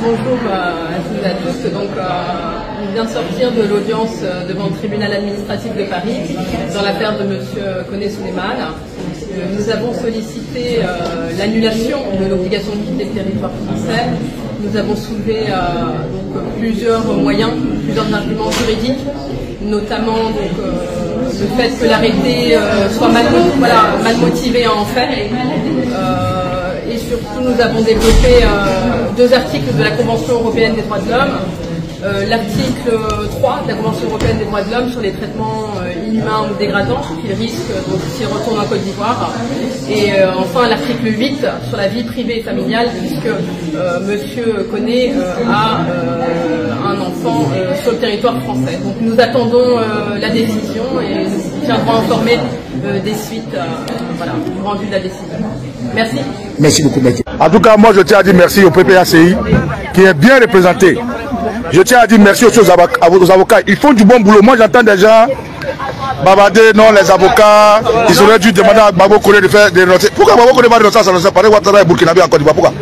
Bonjour à toutes et à tous. Donc, on vient de sortir de l'audience devant le tribunal administratif de Paris dans l'affaire de M. Koné-Souleymane. Nous avons sollicité l'annulation de l'obligation de quitter le territoire français. Nous avons soulevé plusieurs moyens, plusieurs arguments juridiques, notamment le fait que l'arrêté soit mal motivé à en faire. Et surtout, nous avons développé deux articles de la Convention européenne des droits de l'homme. L'article 3 de la Convention européenne des droits de l'homme sur les traitements inhumains ou dégradants qu'ils risquent s'ils retournent en Côte d'Ivoire. Et enfin l'article 8 sur la vie privée et familiale, puisque M. Koné a un enfant sur le territoire français. Donc nous attendons la décision et nous tiendrons informés des suites du rendu de la décision. Merci. Merci beaucoup, maître. En tout cas, moi je tiens à dire merci au PPACI qui est bien représenté. Je tiens à dire merci aussi aux avocats. Ils font du bon boulot. Moi j'entends des gens bavarder, non, les avocats, ils auraient dû demander à Gbagbo Koné de faire des renoncer. Pourquoi Gbagbo Koné va renoncer à ça? Pareil, Ouattara et Burkinabé en Côte d'Ivoire. Pourquoi?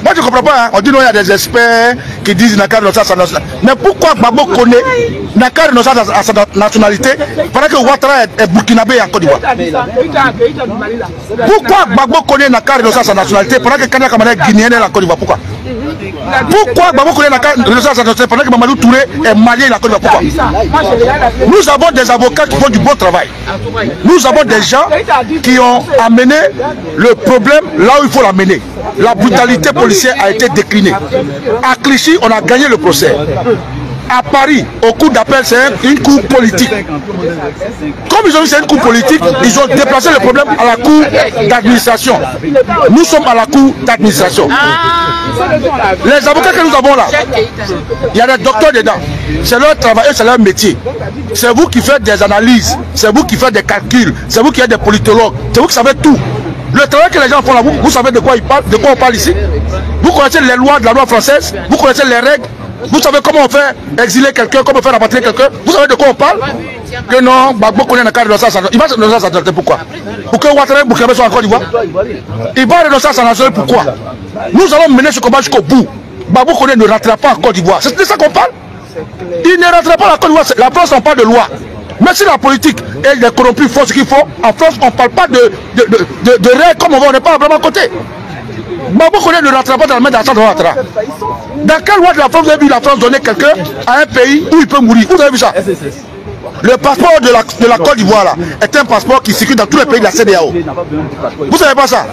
Moi je ne comprends pas. Hein. On dit non, il y a des experts qui disent qu'il n'a qu'à renoncer à sa nationalité. Mais pourquoi Gbagbo Koné n'a qu'à renoncer à sa nationalité pendant que Ouattara est Burkinabé en Côte d'Ivoire? Pourquoi Gbagbo Koné n'a qu'à renoncer à sa nationalité pendant que Kanya Kamara est guinéen en Côte d'Ivoire? Pourquoi? Pourquoi Gbagbo Koné n'a qu'à renoncer à sa nationalité pendant que Mamadou Touré est malien en Côte d'Ivoire? Pourquoi? Nous avons des avocats qui font du bon travail. Nous avons des gens qui ont amené le problème là où il faut l'amener. La brutalité policière a été déclinée. À Clichy, on a gagné le procès. À Paris, au cours d'appel, c'est une cour politique. Comme ils ont vu c'est une cour politique, ils ont déplacé le problème à la cour d'administration. Nous sommes à la cour d'administration. Les avocats que nous avons là, il y a des docteurs dedans. C'est leur travail, c'est leur métier. C'est vous qui faites des analyses, c'est vous qui faites des calculs, c'est vous qui êtes des politologues, c'est vous qui savez tout. Le travail que les gens font là, vous savez de quoi ils parlent, de quoi on parle ici. Vous connaissez les lois de la loi française, vous connaissez les règles. Vous savez comment on fait exiler quelqu'un, comment on fait rapatrier quelqu'un. Vous savez de quoi on parle? Que non, Gbagbo Koné n'a qu'à renoncer à sa nationalité. Il va se renoncer à sa nationalité, pourquoi? Pour que Ouattara et Burkinabé soient en Côte d'Ivoire. Il va renoncer à sa nationalité, pourquoi? Nous allons mener ce combat jusqu'au bout. Gbagbo Koné ne rentrera pas en Côte d'Ivoire. C'est de ça qu'on parle? Il ne rentrera pas en Côte d'Ivoire. La France, on parle de loi. Mais si la politique et les corrompus font ce qu'il faut, en France, on ne parle pas de règles comme on n'est pas vraiment à côté. Gbagbo Koné ne rentrera pas dans la main d'Assad Ouattara. Dans quelle loi de la France vous avez vu la France donner quelqu'un à un pays où il peut mourir? Vous avez vu ça? Le passeport de la Côte d'Ivoire là est un passeport qui circule dans tous les pays de la CEDEAO. Vous savez pas ça?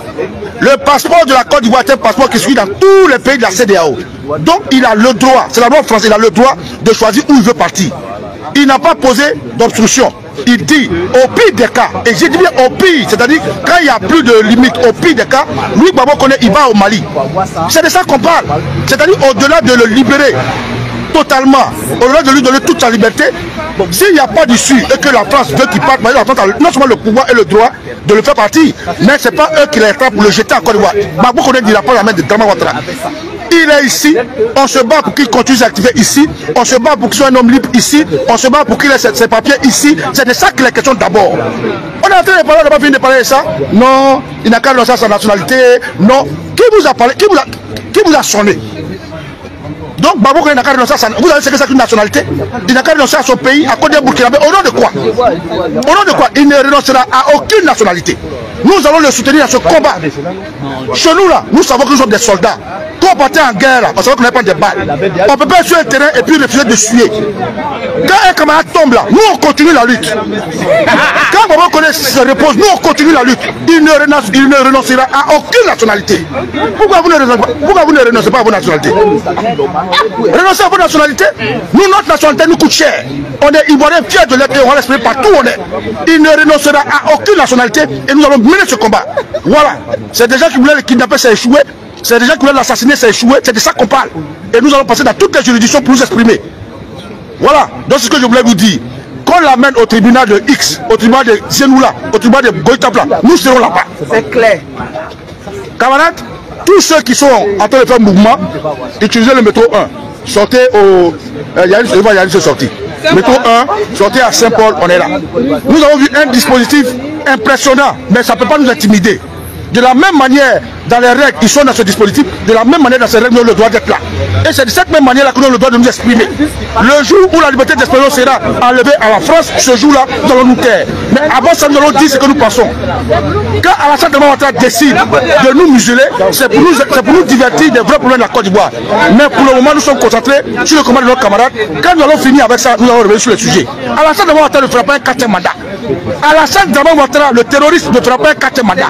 Le passeport de la Côte d'Ivoire est un passeport qui circule dans tous les pays de la CEDEAO. Donc il a le droit, c'est la loi française, il a le droit de choisir où il veut partir. Il n'a pas posé d'obstruction. Il dit au pire des cas, et j'ai dit bien au pire, c'est-à-dire quand il n'y a plus de limite, au pire des cas, lui Gbagbo Koné, il va au Mali. C'est de ça qu'on parle. C'est-à-dire au-delà de le libérer totalement, au-delà de lui donner toute sa liberté, s'il n'y a pas d'issue et que la France veut qu'il parte, la France a non seulement le pouvoir et le droit de le faire partir, mais ce n'est pas eux qui l'attrapent pour le jeter en Côte d'Ivoire. Gbagbo Koné ne dira pas la main de Dramane Ouattara. Il est ici, on se bat pour qu'il continue à activer ici, on se bat pour qu'il soit un homme libre ici, on se bat pour qu'il ait ses papiers ici. C'est de ça qu'il est question d'abord. On est en train de parler, on n'a pas fini de parler de ça. Non, il n'a qu'à renoncer à sa nationalité. Non. Qui vous a parlé? Qui vous a sonné? Donc Gbagbo Koné n'a qu'à renoncer à sa nationalité. Vous avez ce que c'est qu'une nationalité? Il n'a qu'à renoncer à son pays, à Côte d'Ivoire, Burkinabé. Au nom de quoi? Au nom de quoi? Il ne renoncera à aucune nationalité. Nous allons le soutenir dans ce combat. Chez nous là, nous savons que nous sommes des soldats. Quand on partait en guerre là, on savait qu'on allait prendre des balles. On ne peut pas être sur un terrain et puis refuser de suer. Quand un camarade tombe là, nous on continue la lutte. Quand Gbagbo Koné se repose, nous on continue la lutte. Il ne renoncera à aucune nationalité. Pourquoi vous ne renoncez pas à vos nationalités? Renoncer à vos nationalités? Nous, notre nationalité nous coûte cher. On est Ivoiriens fiers de l'être et on va l'exprimer partout où on est. Il ne renoncera à aucune nationalité et nous allons mener ce combat. Voilà. C'est des gens qui voulaient le kidnapper, ça a échoué. C'est des gens qui voulaient l'assassiner, ça a échoué. C'est de ça qu'on parle. Et nous allons passer dans toutes les juridictions pour nous exprimer. Voilà. Donc c'est ce que je voulais vous dire. Qu'on l'amène au tribunal de X, au tribunal de Zenoula, au tribunal de Goïtapla, nous serons là-bas. C'est clair. Camarades, tous ceux qui sont en train de faire mouvement, utilisez le métro 1. Sortez au... Il y a une seule sortie. Métro 1, sortez à Saint-Paul, on est là. Nous avons vu un dispositif impressionnant, mais ça ne peut pas nous intimider. De la même manière, dans les règles, ils sont dans ce dispositif, de la même manière, dans ces règles, nous avons le droit d'être là. Et c'est de cette même manière-là que nous avons le droit de nous exprimer. Le jour où la liberté d'expression sera enlevée à la France, ce jour-là, nous allons nous taire. Mais avant ça, nous allons dire ce que nous pensons. Quand Alassane Dramane Ouattara décide de nous museler, c'est pour nous divertir des vrais problèmes de la Côte d'Ivoire. Mais pour le moment, nous sommes concentrés sur le combat de nos camarades. Quand nous allons finir avec ça, nous allons revenir sur le sujet. Alassane Dramane Ouattara ne fera pas un 4e mandat. Alassane Dramane Ouattara, le terroriste, ne fera pas un 4e mandat.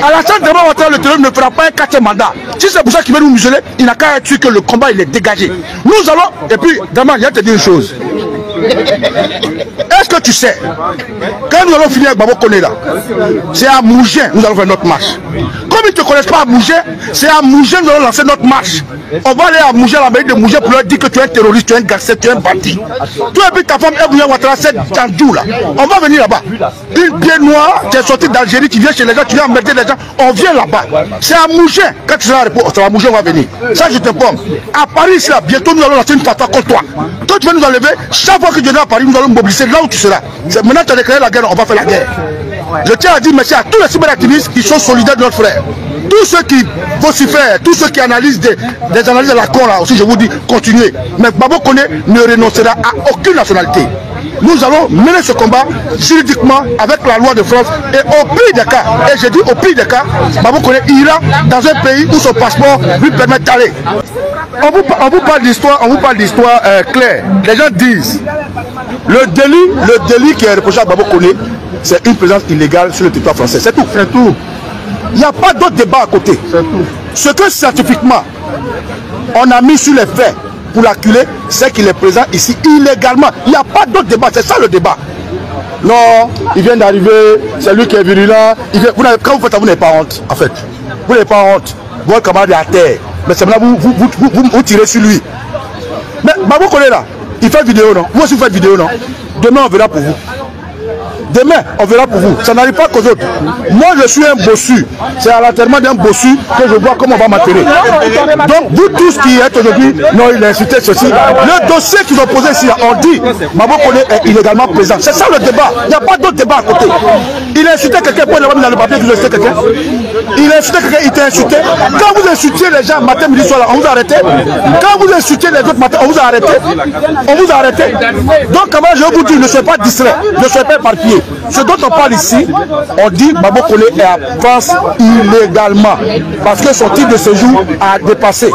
Alassane Dramane Ouattara, le terroriste, ne fera pas un 4e mandat. Si c'est pour ça qu'il veut nous museler, il n'a qu'à être sûr que le combat il est dégagé. Nous allons, et puis, Dramane, il y a te dire une chose. Est-ce que tu sais, quand nous allons finir avec Babo Koné là, c'est à Mougin nous allons faire notre marche. Comme ils ne te connaissent pas à Mougin, c'est à Mougin nous allons lancer notre marche. On va aller à Mougin, à la mairie de Mougin, pour leur dire que tu es un terroriste, tu es un gangster, tu es un bandit. Toi et puis ta femme Ebouya Ouattara, c'est Tchandou là. On va venir là-bas. Une pied noire, tu es sorti d'Algérie, tu viens chez les gens, tu viens emmerder les gens. On vient là-bas. C'est à Mougin. Quand tu seras à Mougin, on va venir. Ça, je t'informe. À Paris, ici, là, bientôt nous allons lancer une fatwa contre toi. Toi, tu vas nous enlever. Chaque fois que tu viendras à Paris, nous allons mobiliser là où tu seras. Maintenant, tu as déclaré la guerre, on va faire la guerre. Je tiens à dire merci à tous les cyberactivistes qui sont solidaires de notre frère. Tous ceux qui vocifèrent, tous ceux qui analysent des analyses de la con là aussi, je vous dis, continuez. Mais Babo Koné ne renoncera à aucune nationalité. Nous allons mener ce combat juridiquement avec la loi de France et au pire des cas, et je dis au pire des cas, Babo Koné ira dans un pays où son passeport lui permet d'aller. On vous parle d'histoire claire. Les gens disent le délit qui est reproché à Babo Koné, c'est une présence illégale sur le territoire français. C'est tout. Il n'y a pas d'autre débat à côté. Ce que scientifiquement on a mis sur les faits pour l'acculer, c'est qu'il est présent ici illégalement. Il n'y a pas d'autre débat, c'est ça le débat. Non, il vient d'arriver, c'est lui qui est virulent. Quand vous faites ça, vous n'avez pas honte, en fait. Vous n'avez pas honte. Votre camarade est à terre. Mais c'est maintenant vous tirez sur lui. Mais Babo Koné là, il fait vidéo, non? Vous aussi vous faites vidéo, non? Demain on verra pour vous. Demain, on verra pour vous. Ça n'arrive pas qu'aux autres. Moi, je suis un bossu. C'est à l'enterrement d'un bossu que je vois comment on va m'atterrir. Donc, vous tous qui êtes aujourd'hui, non, il a insulté ceci. Le dossier qu'ils ont posé ici, on dit, Babo Koné est illégalement présent. C'est ça le débat. Il n'y a pas d'autre débat à côté. Il a insulté quelqu'un, pour l'avoir mis dans le papier qu'il a insulté quelqu'un. Il a insulté quelqu'un, il t'a insulté. Quand vous insultiez les gens matin, midi, soir, on vous a arrêté. Quand vous insultiez les autres matin, on vous a arrêté. On vous a arrêté. Donc, comment je vous dis, ne soyez pas distrait, ne soyez pas éparpillés. Ce dont on parle ici, on dit que Babo Koné est en France illégalement parce que son titre de séjour a dépassé.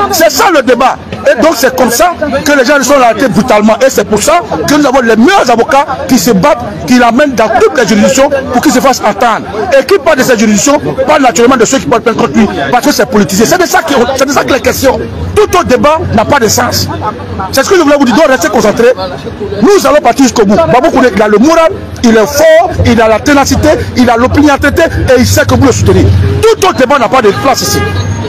C'est ça le débat. Et donc c'est comme ça que les gens sont arrêtés brutalement. Et c'est pour ça que nous avons les meilleurs avocats qui se battent, qui l'amènent dans toutes les juridictions pour qu'ils se fassent entendre. Et qui parlent de ces juridictions, parlent naturellement de ceux qui portent plainte contre lui parce que c'est politisé. C'est de ça qu'il est question. Tout autre débat n'a pas de sens. C'est ce que je voulais vous dire. Donc restez concentrés. Nous allons partir jusqu'au bout. Babo Koné, il a le moral, il est fort, il a la ténacité, il a l'opiniâtreté et il sait que vous le soutenez. Tout autre débat n'a pas de place ici.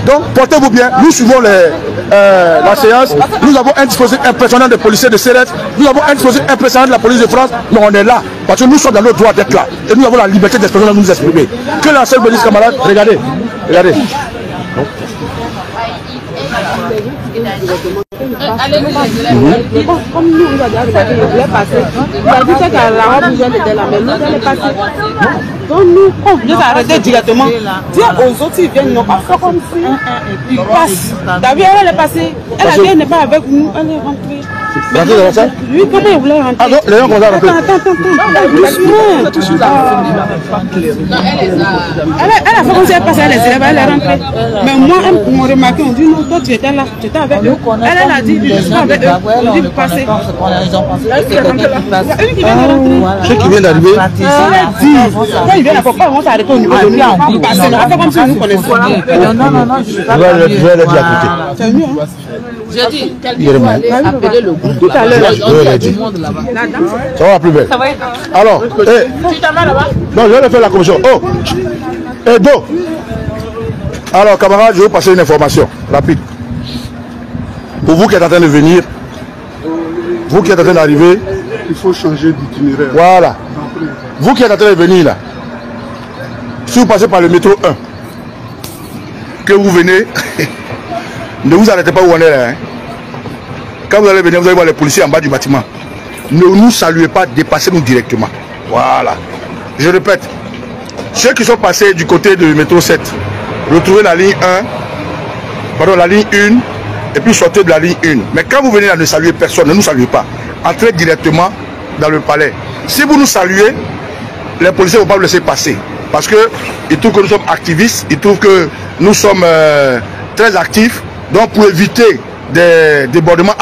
Donc portez-vous bien, nous suivons la séance. Nous avons un dispositif impressionnant de policiers de CRS, nous avons un dispositif impressionnant de la police de France, mais on est là parce que nous sommes dans notre droit d'être là et nous avons la liberté d'expression de nous exprimer. Que la seule police camarade, regardez. Comme nous, il voulait passer. Il a dit qu'à la robe, vous était là, mais nous, elle est passée. Donc nous, on vient arrêter directement. Dire aux autres, ils viennent, non pas faire comme si. Ils passent. David, elle est passée. Elle a dit, elle n'est pas avec nous, elle est rentrée. Rentrez dans ça? Lui, comment il voulait rentrer? Ah non, les gens vont rentrer. Attends. Elle a fait comme si elle passait, elle est rentrée. Mais moi, on m'a remarqué, on dit non, toi tu étais là, tu étais avec eux. Elle a dit, je suis pas avec eux. On dit, vous passez. Ceux qui viennent d'arriver. Quand ils viennent, pourquoi on s'arrête au niveau de nous? On passe, on fait comme si nous connaissions. Non, je vais les dire à côté. C'est mieux. J'ai dit, quelqu'un appelé le groupe tout à l'heure. Ça va plus belle. Alors, tu t'en vas là-bas? Non, je vais faire la commission. Oh, Edo. Alors, camarades, je vais vous passer une information rapide. Pour vous qui êtes en train de venir, vous qui êtes en train d'arriver, il faut changer d'itinéraire. Voilà. Vous qui êtes en train de venir là, si vous passez par le métro 1, que vous venez, ne vous arrêtez pas où on est là. Hein. Quand vous allez venir, vous allez voir les policiers en bas du bâtiment. Ne nous saluez pas, dépassez-nous directement. Voilà. Je répète, Ceux qui sont passés du côté du métro 7, retrouvez la ligne 1, pardon, la ligne 1, et puis sortez de la ligne 1. Mais quand vous venez là, ne saluez personne, ne nous saluez pas. Entrez directement dans le palais. Si vous nous saluez, les policiers ne vont pas vous laisser passer. Parce qu'ils trouvent que nous sommes activistes, ils trouvent que nous sommes très actifs. Donc pour éviter des débordements